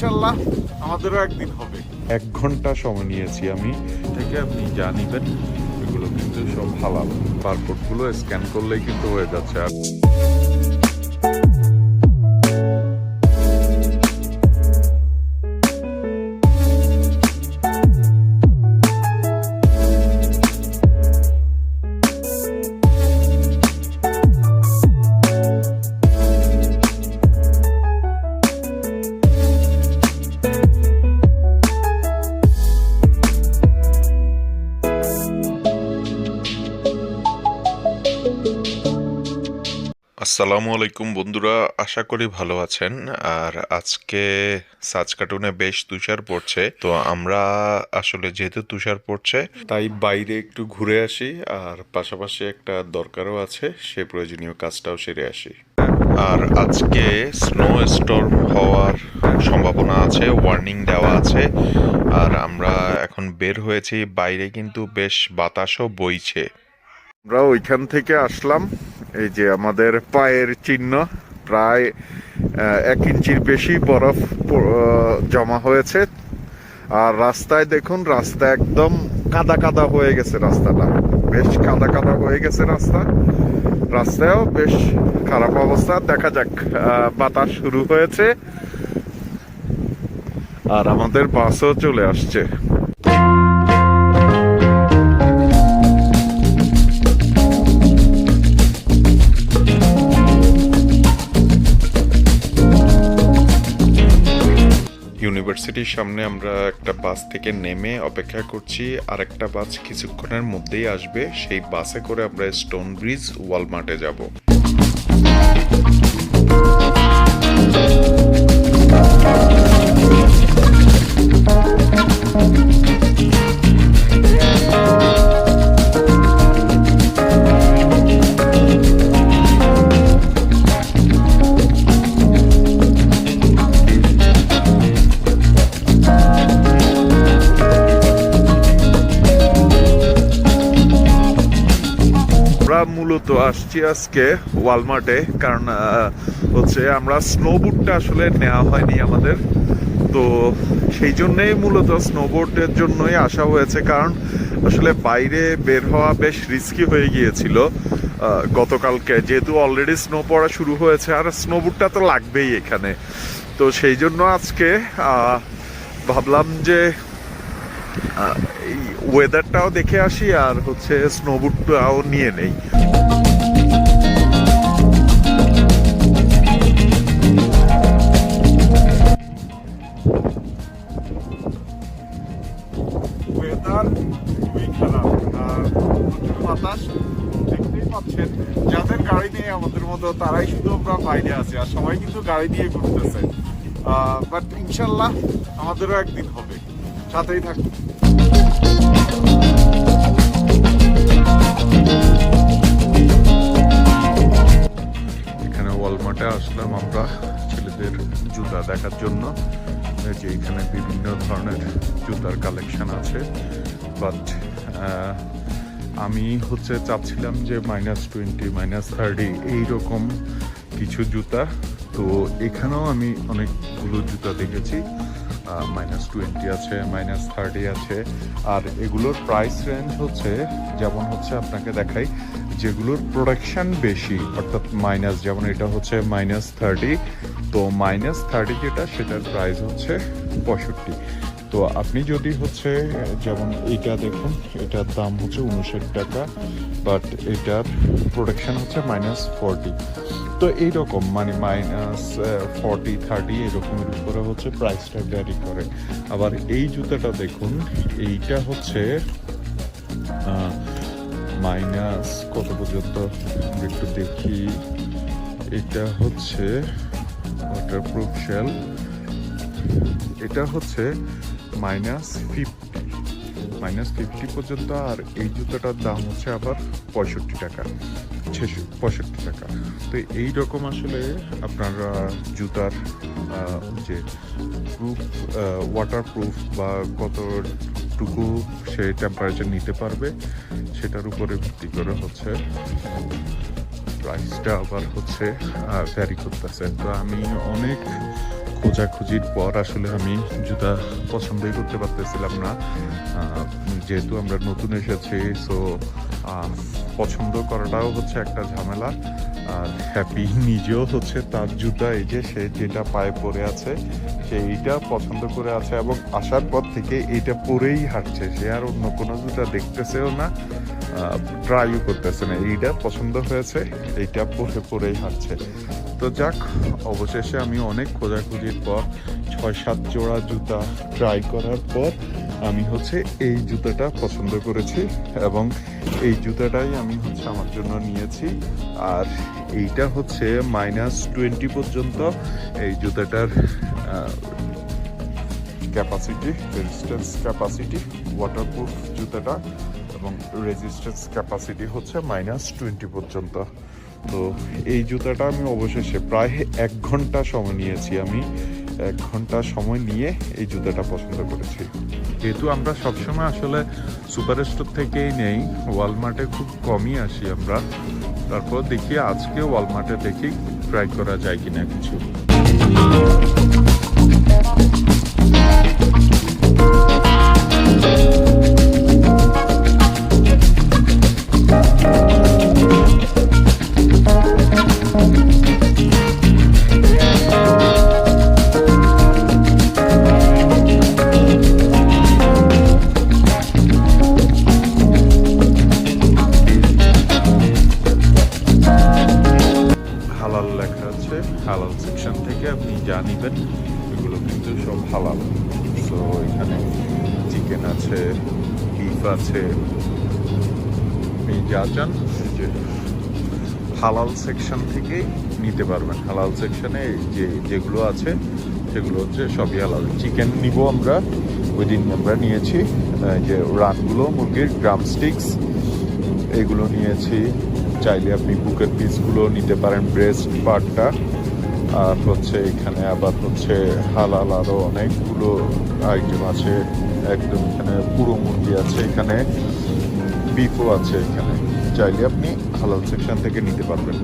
ইনশাল্লাহ আমাদেরও একদিন হবে। 1 ঘন্টা সময় নিয়েছি আমি থেকে আপনি যা নিবেন এগুলো কিন্তু সব হালাল। বারকোডগুলো স্ক্যান করলেই কিন্তু হয়ে যাচ্ছে। আর আসসালামু আলাইকুম বন্ধুরা, আশা করি ভালো আছেন। আর আজকে সাসকাটুনে বেশ তুষার পড়ছে, তো আমরা আসলে যেহেতু তুষার পড়ছে তাই বাইরে একটু ঘুরে আসি, আর পাশাপাশি একটা দরকারও আছে, সে প্রয়োজনীয় কাজটাও সেরে আসি। আর আজকে স্নো স্টর্ম হওয়ার সম্ভাবনা আছে, ওয়ার্নিং দেওয়া আছে। আর আমরা এখন বের হয়েছি, বাইরে কিন্তু বেশ বাতাসও বইছে। আমরা ওইখান থেকে আসলাম, এই যে আমাদের পায়ের চিহ্ন, প্রায় 1 ইঞ্চির বেশি বরফ জমা হয়েছে। আর রাস্তায় দেখুন, রাস্তা একদম কাদা কাদা হয়ে গেছে, রাস্তাটা বেশ কাদা কাদা হয়ে গেছে। রাস্তায়ও বেশ খারাপ অবস্থা। দেখা যাক, বাতাস শুরু হয়েছে আর আমাদের বাসও চলে আসছে। ইউনিভার্সিটির সামনে আমরা একটা বাস থেকে নেমে অপেক্ষা করছি, আর একটা বাস কিছুক্ষণের মধ্যেই আসবে। সেই বাসে করে আমরা স্টোন ব্রিজ ওয়ালমার্টে যাব। মূলত আসছি আজকে ওয়ালমার্টে, কারণ হচ্ছে আমরা স্নোবোর্ডটা আসলে নেওয়া হয়নি আমাদের, তো সেই জন্যই মূলত স্নোবোর্ডের জন্যই আসা হয়েছে। কারণ আসলে বাইরে বের হওয়া বেশ রিস্কি হয়ে গিয়েছিল গতকালকে, যেহেতু অলরেডি স্নো পড়া শুরু হয়েছে, আর স্নোবোর্ডটা তো লাগবেই এখানে। তো সেই জন্য আজকে ভাবলাম যে এই ওয়েদারটাও দেখে আসি, আর হচ্ছে স্নোবোর্ডটাও নিয়ে নেই। ওয়েদার খুবই খারাপ আর প্রচুর বাতাস, দেখতেই পাচ্ছেন। যাদের গাড়ি নেই আমাদের মতো, তারাই শুধু আমরা বাইরে আছি, আর সবাই কিন্তু গাড়ি নিয়ে ঘুরতেছে। বাট ইনশাল্লাহ আমাদেরও একদিন হবে, সাথেই থাকুন। এখানে ওয়ালমার্টে আসলাম আমরা ছেলেদের জুতা দেখার জন্য, যে এখানে বিভিন্ন ধরনের জুতার কালেকশন আছে। বাট আমি হচ্ছে চাচ্ছিলাম যে -20, -30 এইরকম কিছু জুতা। তো এখানেও আমি অনেকগুলো জুতা দেখেছি, -20 আছে, -30 আছে। আর এগুলোর প্রাইস রেঞ্জ হচ্ছে, যেমন হচ্ছে আপনাকে দেখাই, যেগুলোর প্রোডাকশন বেশি, অর্থাৎ যেমন এটা হচ্ছে -30, তো -30 যেটা, সেটার প্রাইস হচ্ছে 65। তো আপনি যদি হচ্ছে, যেমন এইটা দেখুন, এটার দাম হচ্ছে 59 টাকা, বাট এটার প্রোডাকশন হচ্ছে -40। তো এইরকম মানে -40, 30 এরকমের উপরে হচ্ছে প্রাইসটা ভ্যারি করে। আবার এই জুতাটা দেখুন, এইটা হচ্ছে কত পর্যন্ত একটু দেখি। এটা হচ্ছে ওয়াটারপ্রুফ শেল, এটা হচ্ছে -50 পর্যন্ত। আর এই জুতাটার দাম হচ্ছে আবার 65 টাকা, 65 টাকা। তো এইরকম আসলে আপনার জুতার যে ওয়াটারপ্রুফ বা কতটুকু সে টেম্পারেচার নিতে পারবে, সেটার উপরে ভিত্তি করে হচ্ছে প্রাইসটা আবার হচ্ছে ভ্যারি করতেছে। তো আমি অনেক খোঁজাখুঁজির পর আসলে আমি জুতা পছন্দই করতে পারতেছিলাম না, যেহেতু আমরা নতুন এসেছি। সো পছন্দ করাটাও হচ্ছে একটা ঝামেলা। আর হ্যাপি নিজেও হচ্ছে তার জুতা, এই যে সে যেটা পায়ে পরে আছে সে এইটা পছন্দ করে আছে, এবং আসার পর থেকে এইটা পরেই হাঁটছে। সে আর অন্য কোনো জুতা দেখতেছেও না, ট্রাইও করতেছে না। এইটা পছন্দ হয়েছে, এইটা পরেই হাঁটছে। তো যাক, অবশেষে আমি অনেক খোঁজাখুঁজির পর 6-7 জোড়া জুতা ট্রাই করার পর আমি হচ্ছে এই জুতাটা পছন্দ করেছি, এবং এই জুতাটাই আমি হচ্ছে আমার জন্য নিয়েছি। আর এইটা হচ্ছে -20 পর্যন্ত এই জুতাটার ক্যাপাসিটি, রেজিস্ট্যান্স ক্যাপাসিটি, ওয়াটারপ্রুফ জুতাটা, এবং রেজিস্ট্যান্স ক্যাপাসিটি হচ্ছে -20 পর্যন্ত। তো এই জুতাটা আমি অবশেষে প্রায় 1 ঘন্টা সময় নিয়েছি, আমি 1 ঘন্টা সময় নিয়ে এই জুতাটা পছন্দ করেছি। যেহেতু আমরা সবসময় আসলে সুপার স্টোর থেকেই নেই, ওয়ালমার্টে খুব কমই আসি আমরা। তারপর দেখি আজকে ওয়ালমার্টে দেখি ট্রাই করা যায় কিনা কিছু। হালাল লেখা আছে, হালাল সেকশন থেকে আপনি যা নেবেন এগুলো কিন্তু সব হালাল। তো এখানে চিকেন আছে, বিফ আছে, আপনি যা চান যে হালাল সেকশন থেকেই নিতে পারবেন। হালাল সেকশনে যেগুলো আছে সেগুলো হচ্ছে সবই হালাল। চিকেন নিব আমরা, ওই দিন আমরা নিয়েছি যে রানগুলো, মুরগির ড্রামস্টিক্স, এগুলো নিয়েছি। চাইলে আপনি বুকের পিসগুলো নিতে পারেন, ব্রেস্ট পার্টটা। আর হচ্ছে এখানে আবার হচ্ছে হালাল আরও অনেকগুলো আইটেম আছে। একদম এখানে পুরো মুরগি আছে, এখানে বিফও আছে। এখানে চাইলে আপনি হালাল সেকশন থেকে নিতে পারবেন।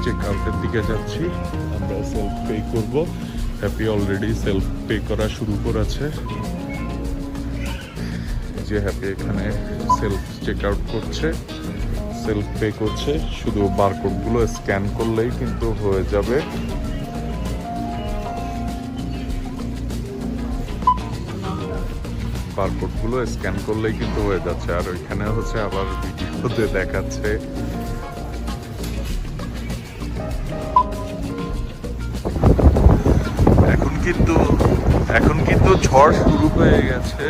চেকআউটের দিকে যাচ্ছি, আমরা সেলফ পে করব। হ্যাপি অলরেডি সেলফ পে করা শুরু করেছে। যে হ্যাপি এখানে সেলফ চেকআউট করছে, সেলফ পে করছে। শুধু বারকোডগুলো স্ক্যান করলেই কিন্তু হয়ে যাবে। বারকোডগুলো স্ক্যান করলেই কিন্তু হয়ে যাচ্ছে। আর ওইখানে হচ্ছে আবার ভিডিওতে দেখাচ্ছে এখন কিন্তু ঝড় শুরু হয়ে গেছে।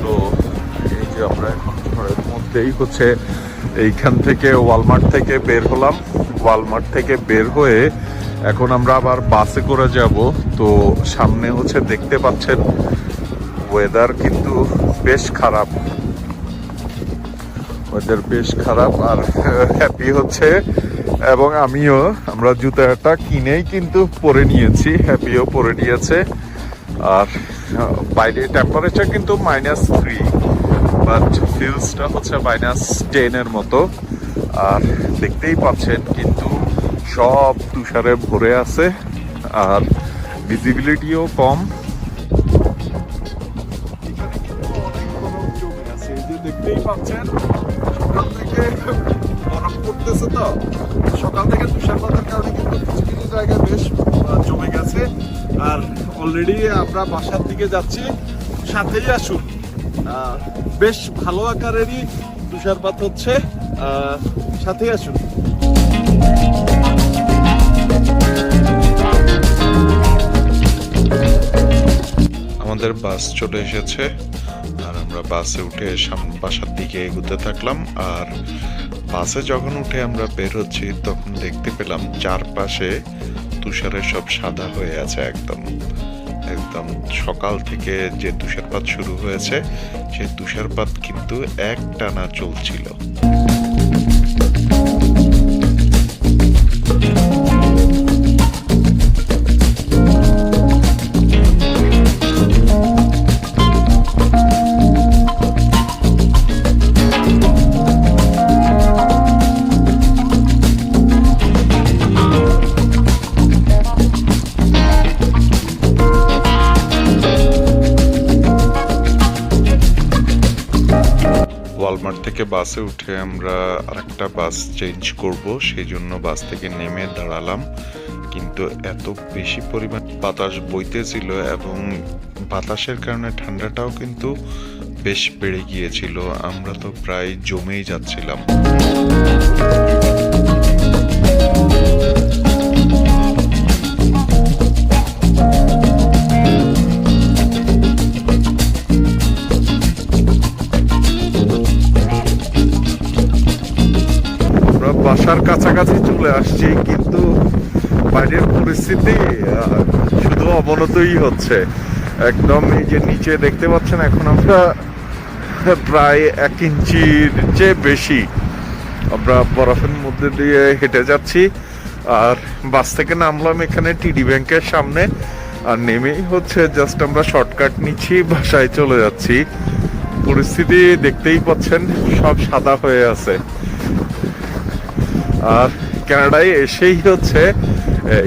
তো এই যে আমরা এখন ঝড়ের মধ্যেই হচ্ছে এইখান থেকে ওয়ালমার্ট থেকে বের হলাম। ওয়ালমার্ট থেকে বের হয়ে এখন আমরা আবার বাসে করে যাব। তো সামনে হচ্ছে দেখতে পাচ্ছেন ওয়েদার কিন্তু বেশ খারাপ, ওয়েদার বেশ খারাপ। আর হ্যাপি হচ্ছে এবং আমিও, আমরা জুতাটা কিনেই কিন্তু পরে নিয়েছি, হ্যাপিও পরে নিয়েছে। আর বাইরে টেম্পারেচার কিন্তু -3, বাট ফিলসটা হচ্ছে -10 মতো। আর দেখতেই পাচ্ছেন কিন্তু সব তুষারে ভরে আছে, আর ভিজিবিলিটিও কম। দেখতেই পাচ্ছেন সকাল থেকে বরফ পড়তেছে, তো সকাল থেকে তুষারপাতের কারণে কিন্তু কিছু কিছু জায়গায় বেশ জমে গেছে। আর অলরেডি আমরা বাসার দিকে যাচ্ছি, সাথেই আসুন। বেশ ভালো আকারেরই তুষারপাত হচ্ছে, সাথেই আসুন। আমাদের বাস চলে এসেছে আর আমরা বাসে উঠে বাসার দিকে এগোতে থাকলাম। আর বাসে যখন উঠে আমরা বের হচ্ছি তখন দেখতে পেলাম চারপাশে তুষারে সব সাদা হয়ে আছে। একদম একদম সকাল থেকে যে তুষারপাত শুরু হয়েছে সেই তুষারপাত কিন্তু একটানা চলছিল। ওয়ালমার্ট থেকে বাসে উঠে আমরা আরেকটা বাস চেঞ্জ করব, সেই জন্য বাস থেকে নেমে দাঁড়ালাম। কিন্তু এত বেশি পরিমাণ বাতাস বইতেছিল এবং বাতাসের কারণে ঠান্ডাটাও কিন্তু বেশ বেড়ে গিয়েছিল। আমরা তো প্রায় জমেই যাচ্ছিলাম। বাসার কাছাকাছি চলে আসছি, কিন্তু বাইরের পরিস্থিতি শুধু অবনতই হচ্ছে। একদম এই যে নিচে দেখতে পাচ্ছেন, এখন আমরা প্রায় 1 ইঞ্চির চেয়ে বেশি আমরা বরফের মধ্যে দিয়ে হেঁটে যাচ্ছি। আর বাস থেকে নামলাম এখানে টিডি ব্যাংকের সামনে, আর নেমেই হচ্ছে জাস্ট আমরা শর্টকাট নিচ্ছি, বাসায় চলে যাচ্ছি। পরিস্থিতি দেখতেই পাচ্ছেন, সব সাদা হয়ে আছে। আর কানাডায় এসেই হচ্ছে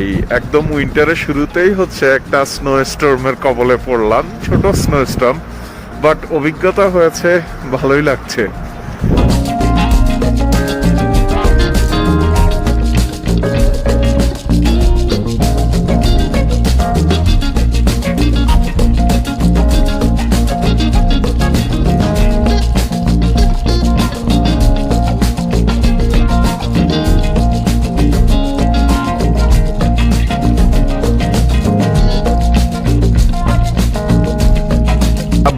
এই একদম উইন্টারের শুরুতেই হচ্ছে একটা স্নো স্টর্মের কবলে পড়লাম, ছোট স্নো স্টর্ম, বাট অভিজ্ঞতা হয়েছে, ভালোই লাগছে।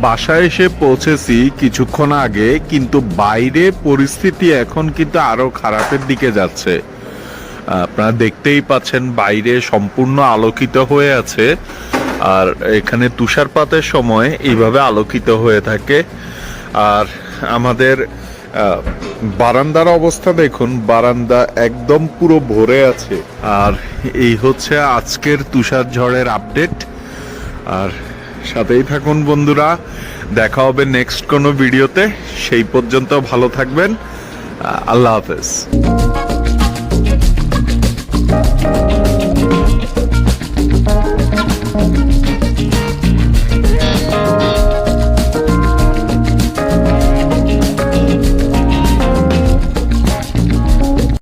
বাসায় এসে পৌঁছেছি কিছুক্ষণ আগে, কিন্তু বাইরে পরিস্থিতি এখন কিন্তু আরো খারাপের দিকে যাচ্ছে। আপনারা দেখতেই পাচ্ছেন বাইরে সম্পূর্ণ আলোকিত হয়ে আছে, আর এখানে তুষারপাতের সময় এইভাবে আলোকিত হয়ে থাকে। আর আমাদের বারান্দার অবস্থা দেখুন, বারান্দা একদম পুরো ভরে আছে। আর এই হচ্ছে আজকের তুষার ঝড়ের আপডেট। আর সাথেই থাকুন বন্ধুরা, দেখা হবে নেক্সট কোনো ভিডিওতে। সেই পর্যন্ত ভালো থাকবেন, আল্লাহ হাফেজ।